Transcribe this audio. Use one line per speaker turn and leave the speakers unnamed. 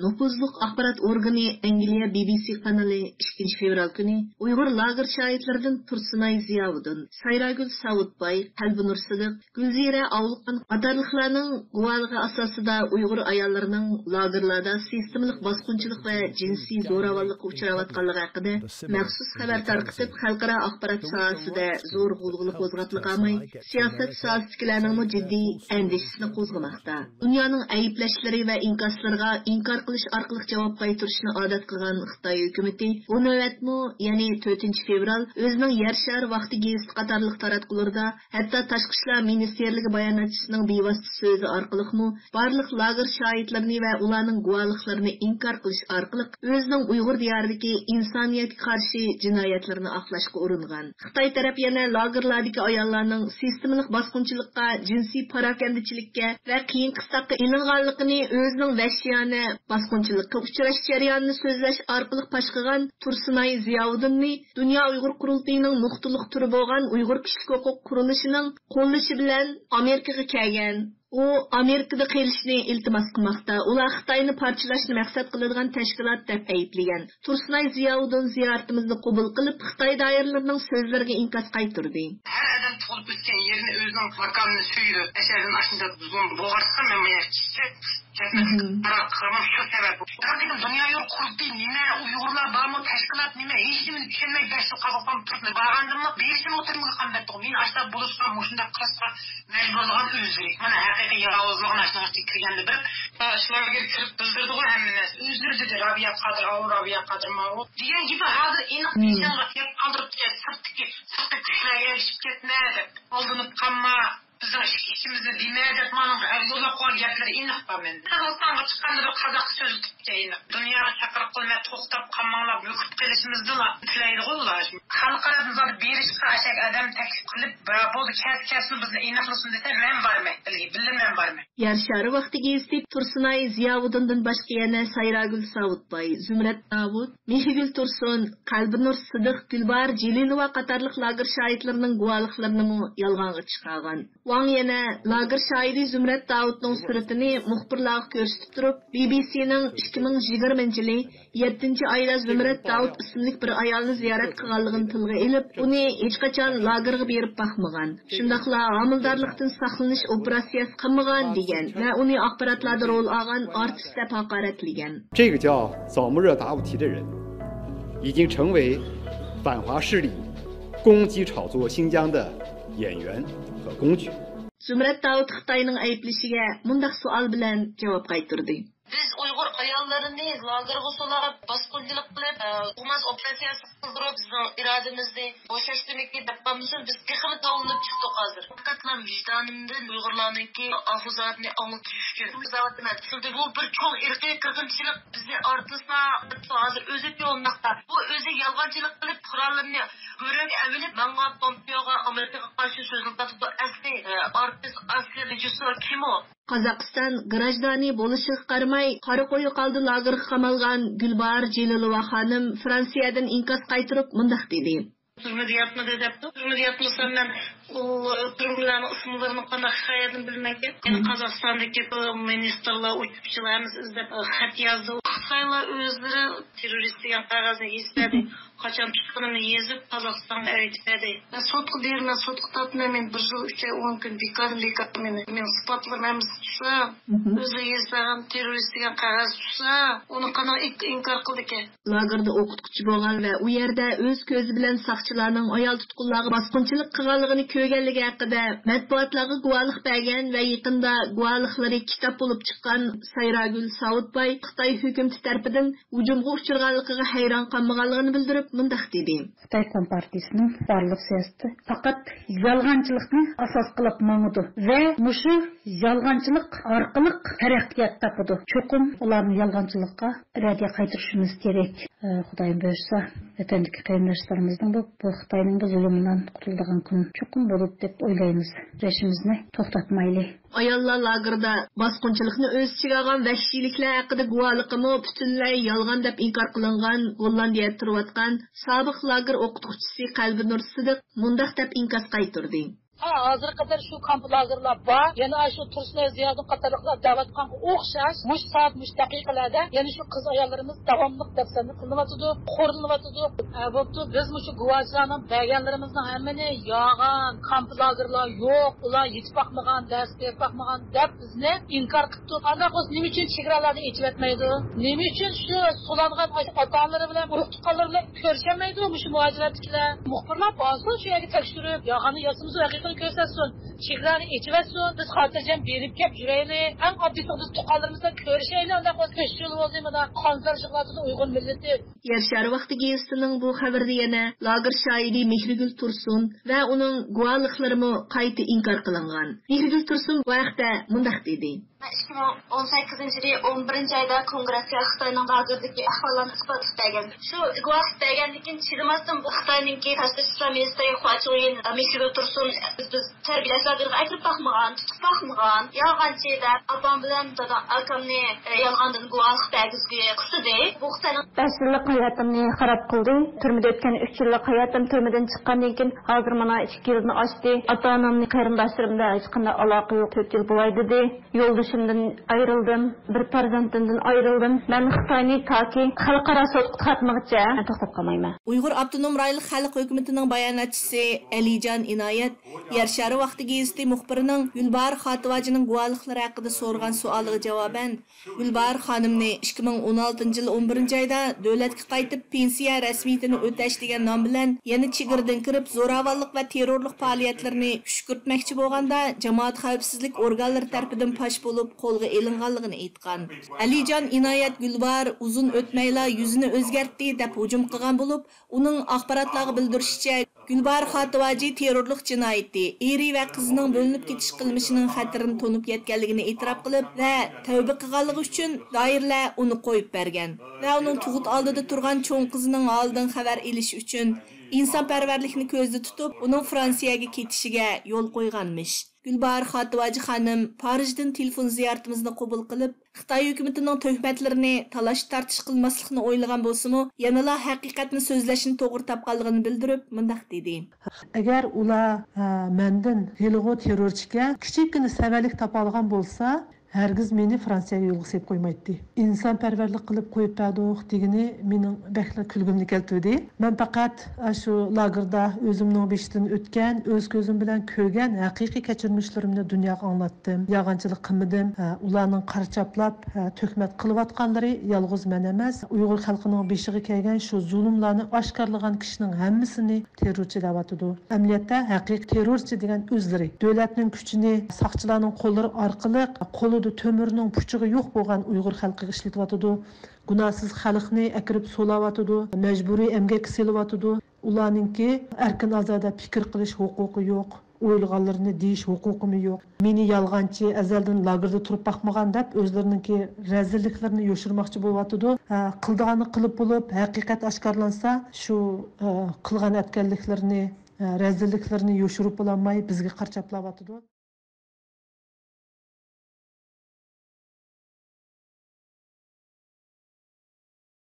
nüfuzluq axborot organi Angliya BBC kanali 2 fevral kuni Uyghur lager şahitlerden Tursunay Ziyavuddin, Sayragül Savutbay, Qalbinur Sidiq, Gülzira Avluqan qatarlıqlarning guvalығы asasida Uyghur ayollarının lagerlarda sistemlik basqınçılık ve cinsi zo'ravonlikqa uchrayotganligi haqida maxsus xabar tarqatib, xalqaro axborot sohasida zo'r g'ulg'uli qo'zg'atilganmay, siyosat sohasidagilarning jiddiy andishasini qo'zg'amoqda. Dunyoning ayblashlari va inkaslariga inkor qilish orqali javob qaytarishni odat qilgan Xitoy hukumatı bu navbatni, ya'ni 4 fevral o'zining yer shari vaqti gazeti qatorliq taratqularda, hatto tashqi ishlar ministerligi bayonotchisining bevosita so'zi orqali barliq lager shohidlarini va ularning guvohliklarini inkor qilish orqali o'zining Uyg'ur diyoridagi insoniyatga qarshi jinoyatlarni aqlashga uringan. Xitoy taraf yana lagerlardagi ayollarning sistemlik bosqinchilikqa, jinsiy parokandachilikka va qiyin qistoqqa ilinganligini o'zining vahshiyona bosqinchilikqa uchrash jarayonini so'zlash orqali pash qilgan Tursunay Ziyovuddinni Dunyo Uyg'ur qurultayining nuqtaliq turi bo'lgan Uyg'ur kishilik huquq qurilishining qo'llashi bilan Amerikaga kelgan. U Amerikada qilishni iltimos qilmoqda. Ular Xitoyni parchalashni maqsad qiladigan tashkilot deb ayblagan. Tursunay Ziyovuddin ziyoratimizni qabul qilib, Xitoy doiralarining so'zlariga inkos qaytardi.
Har adam tug'ilib o'tgan yerini o'zining makonini suydi. Asarning aslida buzgan bo'g'arsan men mayachchi. Qaraman shu sabab. Lekin dunyo yo'q qurdi nima Uyg'urlar bormi tashkilot nima hech kimni tushunmay dashib qabaqam turibdi. Borgandimmi berishim o'tirmay qanday to'g'ri. Men ashta bo'lishga mushunda qilishga majburlagan o'zlari. Mana haqiqiy yarovuzligini ashtaga kirganda bir ishlarga kirib bildirdi ғой hamma. O'zlari dedi Rabiya Qodir Mavlud degan gibi hozir aniq nishonga kelib qoldirib sirtdagi kuchlarga erishib ketmadi. Oldinib qolma bizning ishimizni demaydi mana yo'lga qo'ygan gaplar aniq bor menda. Qirg'izistonga chiqqanda bir qozoq so'zi tutgan. Dunyoga chaqirib qilmay to'xtab qolmanglar, yo'qib qilishimizni tilaydi ular. Xalqaro nizom berishga ashak odam taklif qilib, bo'ldi kasni bizni aniqlasin desa men bormay, bilmem bormay.
Yer shari vaqtiga esib Tursunay Ziyovuddindan boshqa yana Sayragül Savutbay, Zumrat Davud, Mehigul Tursun, Qalbinur Sidiq, Gulbar Jelilova qatorliq lager shohidlarining guvohliklarini yolg'onga chiqargan. Wang yana lager shohidi Zumrat Davudning suratini muxbirlarga ko'rsatib turib, BBC'ning 2020-yili 7-oyda Zumrat Davud ismli bir ayolni ziyorat qilganligini tilga olib, uni hech qachon lagerga berib boqmagan. Shundaqla homildorlikdan saqlanish operatsiyasi qilmagan degan va uni axborotlarda rol olgan artist deb haqoratlagan.
这个叫扫墓热达乌提的人已经成为反华势力攻击炒作新疆的演员和工具。
Zumrat Davud Xitoyning ayblashiga mundaq savol bilan javob qaytardi.
Biz Uyg'ur ayollarini lagerga solib, bosqinchilik qilib, hukumat operatsiyasi qildirib, bizning irodamizni bo'shashtirmoqchi deb qolmasin, biz texnik tavlanib chiqdik hozir. Faqat men vijdonimdan Uyg'urlarningki ahvozatni anglatish uchun zavatman. Sizda bu bir cho'ng irqiy qirg'inchilik bizni ortisna hozir o'zi yo'lmoqda. Bu o'zi yolg'onchilik qilib, qurollarni ko'rib avilib, menga Pompeoga Amerikaga qarshi so'zlab asli artist asli rejissor kim o?
Qozog'iston grajdani bo'lishiga qaramay, qora qo'yi qoldi lagerga qamalgan Gulbar Jelilova xonim Fransiyadan inkos qaytarib mundaq dedi.
Turmada yatmadi debdi. Turmada yatmasam men u turmlarning ismlarini qanday hayatini bilmayman. Yani Qozog'istondagi ministerlar, uchuvchilarimiz izlab xat yozdi. Xitoylar o'zlari terrorist degan qog'ozni yezdi. Qachon tutqunini yezib Qozog'istonga aytdi. Men sotqa berman, sotqa tatman, men 1 yil 3 oy 10 kun bekor men sifatlarimiz tutsa, o'zi yezgan terrorist degan qog'oz tutsa, uni qanday inkor qildi ekan.
Lagerda o'qituvchi bo'lgan va u yerda o'z ko'zi bilan saqchilarning ayol tutqunlarga bosqinchilik qilganligini ko'rganligi haqida matbuotlarga guvohlik bergan va yaqinda guvohliklari kitob bo'lib chiqqan Sayragül Savutbay Xitoy hukumati tomonidan hujumga uchraganligiga hayron qolmaganligini bildirib mundaq dedi.
Xitoy Kompartiyasining barliq siyosati faqat yolg'onchilikni asos qilib mangdi va mushu yolg'onchilik orqali taraqqiyot topadi. Cho'qim ularni yolg'onchilikqa radiya qaytarishimiz kerak. Xudoyim buyursa, vatandagi qarindoshlarimizni bu Xitoyning zulmidan qutuladigan kun cho'qim bo'lib deb o'ylaymiz. Rashimizni to'xtatmaylik.
Ayollar lagerda bosqinchilikni o'z ichiga olgan vahshiyliklar haqida guvohligimi butunlay yolg'on deb inkor qilingan Gollandiyada turayotgan sobiq lager o'qituvchisi Qalbinur Sidiq mundaq deb inkos qaytardi.
Hozir qadar shu kamp lagerlar bor. Yana shu Tursunay Ziyodun qatorliqlar da'vatgan o'xshash mush soat mush daqiqalarda yana shu qiz ayollarimiz davomli dafsanda qilinyotidi, qo'rilyotidi. Bo'pti, biz shu guvohlarning berganlarimizning hammani yog'an kamp lagerlar yo'q, ular yetib boqmagan, dars berib boqmagan deb bizni inkor qildi. Qanday qilib nima uchun chegaralarni yechib etmaydi? Nima uchun shu so'langan ota-onalari bilan urug' tuqqanlar bilan ko'rshamaydi? Shu muajiratchilar muxbirlar bosib shu yerga tekshirib, yog'ani yasimiz haqiqatni ko'rsatsin. Chegarani echivatsin, biz xotirjam berib kelib yuraylik. Eng oddiy biz tuqqanlarimizdan ko'rishaylik, unda qo'shil bo'lsa-da qonlar shiqlatida Uyg'ur millati.
Yer shari vaqti gezitining bu xabarida yana lager shoiri Mehrigul Tursun va uning guvohliklari qayta inkor qilingan. Mehrigul Tursun bu vaqtda mundaq dedi:
2018 yılı 11. ayda kongressiya Xitoyning lager'dagi ahvollarni isbotlab bergan. Shu guvohlik bergandan chidamasdan bu Xitoyninki tashqi ishlar ministri Huachuyin Mehrigul Tursun biz tarbiyalashlarga aytib baxmagan, tutib baxmagan, yolg'onchi deb opam bilan dada akamni yolg'ondan guvohlik bergizgi qisdi. Bu Xitoyning
5 yillik hayotimni xarob qildi. Turmada o'tgan 3 yillik hayotim turmadan chiqqandan keyin hozir mana 2 yilni oshdi. Ota-onamni qarindoshlarimda hech qanday aloqa yo'q. 4 yil bo'lay dedi. Yo'ldashimdan ayrildim, bir farzandimdan ayrildim. Men Xitoyni toki xalqaro sudga qatnag'icha to'xtab qolmayman.
Uyg'ur Abdunum rayonlik xalq hukumatining bayonotchisi Alijon Inoyat Yer shari vaqti gazeti muxbirining Gulbar Xativajining guvohliklari haqida so'rgan savoliga javoban Gulbar xonimni 2016-yil 11-oyda davlatga qaytib pensiya rasmiyatini o'tash degan nom bilan yana chegirdan kirib zo'ravonlik va terrorlik faoliyatlarini kuchkirtmoqchi bo'lganda jamoat xavfsizlik organlari tomonidan pash bo'lib qo'lga ilinganligini aytgan. Alijon Inoyat Gulbar uzun o'tmayla yuzini o'zgartdi deb hujum qilgan bo'lib, uning axborotlarga bildirishicha Gulbar Xativaji terrorlik jinoyati, eri va qizining bo'linib ketish qilmishining xatirini to'nib yetganligini e'tirof qilib va tavba qilganligi uchun doirlar uni qo'yib bergan va uning tug'ut oldida turgan cho'ng qizining holidan xabar olish uchun insonparvarlikni ko'zda tutib, uning Fransiyaga ketishiga yo'l qo'yganmish. Gulbar Xativaji xonim Parijdan telefon ziyoratimizni qabul qilib, Xitoy hukumatining tuhmatlarini talash tartish qilmaslikni o'ylagan bo'lsa-mu, yanala haqiqatni so'zlashni to'g'ri topganligini bildirib, mundaq dedi:
Agar ular mendan hilg'o terrorchiga kichikgina savallik topa olgan bo'lsa, hargiz meni Fransiyaga yo'lga sepib qo'ymaydi. Insonparvarlik qilib qo'yib berdik degani mening bakla kulgimni keltirdi. Men faqat shu lagerda o'zimning beshdan o'tgan, o'z ko'zim bilan ko'rgan haqiqiy kechirmishlarimni dunyoga anglatdim. Yolg'onchilik qilmadim. Ularning qarchaplab, to'kmat qilayotganlari yolg'iz men emas, Uyg'ur xalqining beshiga kelgan shu zulmlarni oshkorlagan kishining hammasini terrorchi deb atadi. Amaliyotda haqiqiy terrorchi degan o'zlari davlatning kuchini saqchilarning qo'llari orqali qo'li tömürning puchug'i yo'q bo'lgan Uyg'ur xalqiga ishlatyotidi. Gunohsiz xalqni akirib so'layotidi, majburiy emgak silayotidi. Ularningki erkin ozoda fikr qilish huquqi yo'q. O'ylaganlarini deyish huquqim yo'q. Meni yolg'onchi azaldan lagerda turib baxmagan deb o'zlariningki razilliklarini yo'shirmoqchi bo'lyotidi. Qildig'ini qilib bo'lib, haqiqat oshkorlansa, shu qilgan atganliklarini, razilliklarini yo'shirib bo'lolmay bizga qarchaplayotidi.